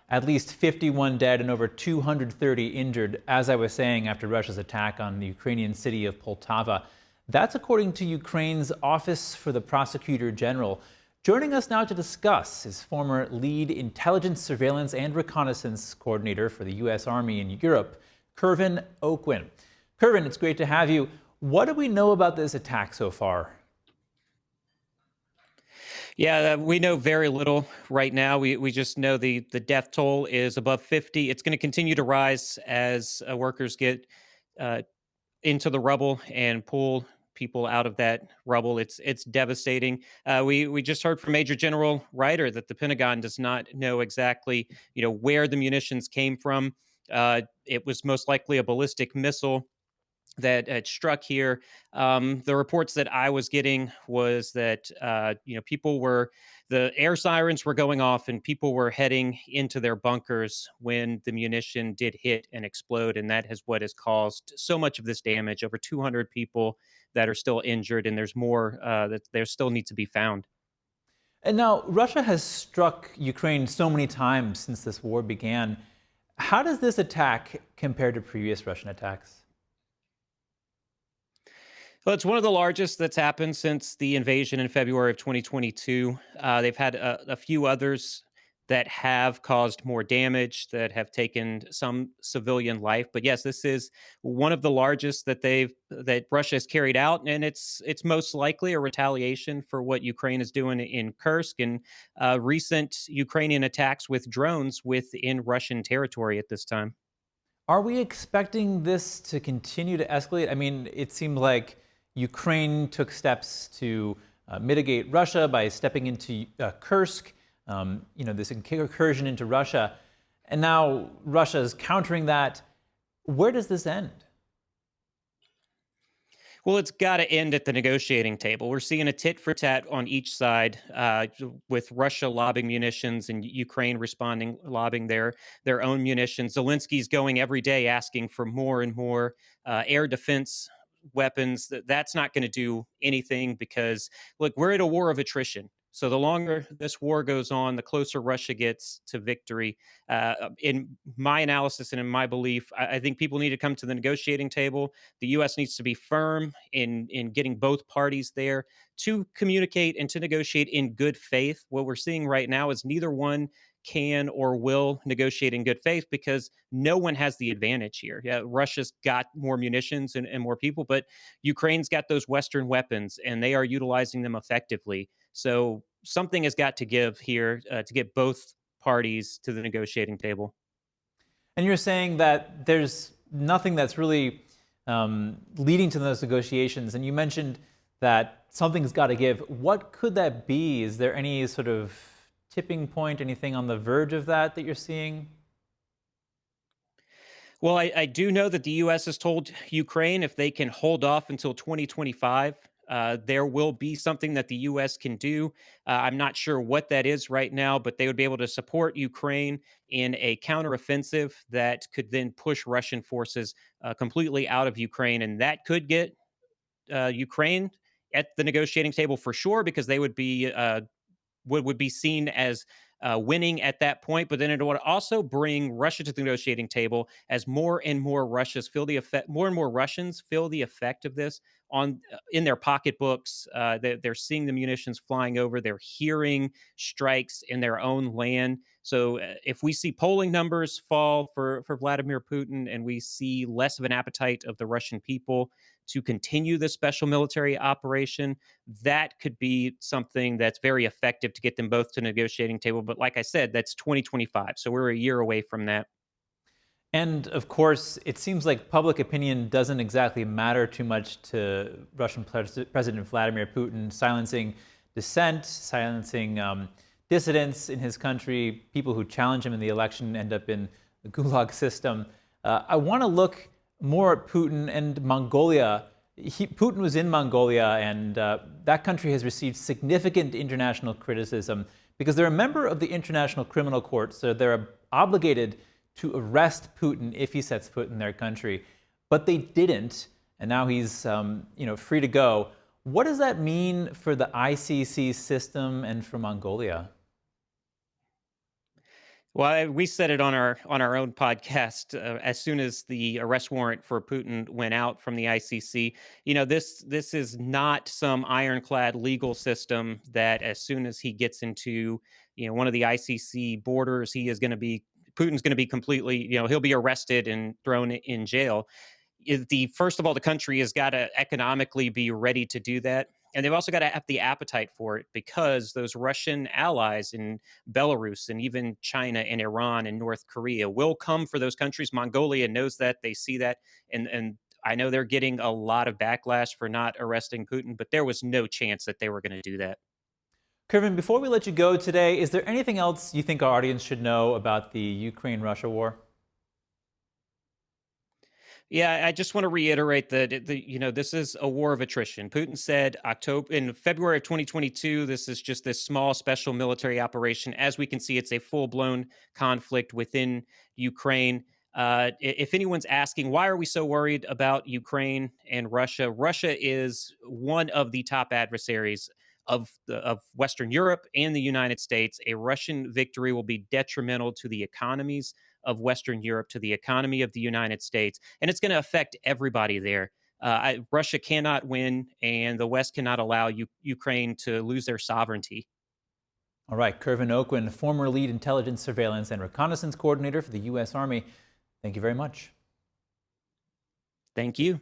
At least 51 dead and over 230 injured, as I was saying, after Russia's attack on the Ukrainian city of Poltava. That's according to Ukraine's Office for the Prosecutor General. Joining us now to discuss is former lead intelligence, surveillance, and reconnaissance coordinator for the U.S. Army in Europe, Kervin Aucoin. Kervin, it's great to have you. What do we know about this attack so far? Yeah, we know very little right now. We just know the death toll is above 50. It's going to continue to rise as workers get uh, into the rubble and pull people out of that rubble. It's devastating. We just heard from Major General Ryder that the Pentagon does not know exactly where the munitions came from. It was most likely a ballistic missile that had struck here. The reports that I was getting was that the air sirens were going off and people were heading into their bunkers when the munition did hit and explode, and that is what has caused so much of this damage. Over 200 people that are still injured, and there's more that there still need to be found. And now, Russia has struck Ukraine so many times since this war began. How does this attack compare to previous Russian attacks? Well, it's one of the largest that's happened since the invasion in February of 2022. They've had a few others that have caused more damage, that have taken some civilian life. But yes, this is one of the largest that Russia has carried out, and it's most likely a retaliation for what Ukraine is doing in Kursk and recent Ukrainian attacks with drones within Russian territory at this time. Are we expecting this to continue to escalate? I mean, it seemed like Ukraine took steps to mitigate Russia by stepping into Kursk, this incursion into Russia. And now Russia is countering that. Where does this end? Well, it's got to end at the negotiating table. We're seeing a tit for tat on each side, with Russia lobbing munitions and Ukraine responding, lobbing their own munitions. Zelensky's going every day asking for more and more air defense weapons. That's not going to do anything because, look, we're at a war of attrition. So the longer this war goes on, the closer Russia gets to victory. In my analysis and in my belief, I think people need to come to the negotiating table. The U.S. needs to be firm in getting both parties there to communicate and to negotiate in good faith. What we're seeing right now is neither one can or will negotiate in good faith because no one has the advantage here. Yeah, Russia's got more munitions and more people, but Ukraine's got those Western weapons and they are utilizing them effectively. So something has got to give here to get both parties to the negotiating table. And you're saying that there's nothing that's really leading to those negotiations. And you mentioned that something's got to give. What could that be? Is there any sort of tipping point, anything on the verge of that you're seeing? Well, I do know that the U.S. has told Ukraine if they can hold off until 2025, there will be something that the U.S. can do. I'm not sure what that is right now, but they would be able to support Ukraine in a counteroffensive that could then push Russian forces completely out of Ukraine. And that could get Ukraine at the negotiating table for sure, because they would be would be seen as winning at that point. But then it would also bring Russia to the negotiating table as more and more Russians feel the effect. More and more Russians feel the effect of this on in their pocketbooks. They're seeing the munitions flying over. They're hearing strikes in their own land. So if we see polling numbers fall for Vladimir Putin, and we see less of an appetite of the Russian people to continue this special military operation, that could be something that's very effective to get them both to the negotiating table. But like I said, that's 2025. So we're a year away from that. And of course, it seems like public opinion doesn't exactly matter too much to Russian President Vladimir Putin, silencing dissent, silencing dissidents in his country. People who challenge him in the election end up in the Gulag system. I want to look more at Putin and Mongolia. Putin was in Mongolia, and that country has received significant international criticism because they're a member of the International Criminal Court, so they're obligated to arrest Putin if he sets foot in their country. But they didn't, and now he's free to go. What does that mean for the ICC system and for Mongolia? We said it on our own podcast as soon as the arrest warrant for Putin went out from the ICC. You know, this is not some ironclad legal system that as soon as he gets into one of the ICC borders, he is going to be Putin's going to be completely he'll be arrested and thrown in jail. The first of all, the country has got to economically be ready to do that. And they've also got to have the appetite for it because those Russian allies in Belarus and even China and Iran and North Korea will come for those countries. Mongolia knows that, they see that, and I know they're getting a lot of backlash for not arresting Putin, but there was no chance that they were going to do that. Kervin, before we let you go today, is there anything else you think our audience should know about the Ukraine-Russia war? Yeah, I just want to reiterate that this is a war of attrition. Putin said October in February of 2022, this is just this small special military operation. As we can see, it's a full-blown conflict within Ukraine. If anyone's asking why are we so worried about Ukraine and Russia, Russia is one of the top adversaries of Western Europe and the United States. A Russian victory will be detrimental to the economies of Western Europe, to the economy of the United States, and it's going to affect everybody there. Russia cannot win, and the West cannot allow Ukraine to lose their sovereignty. All right, Kervin Aucoin, former lead intelligence, surveillance, and reconnaissance coordinator for the U.S. Army. Thank you very much. Thank you.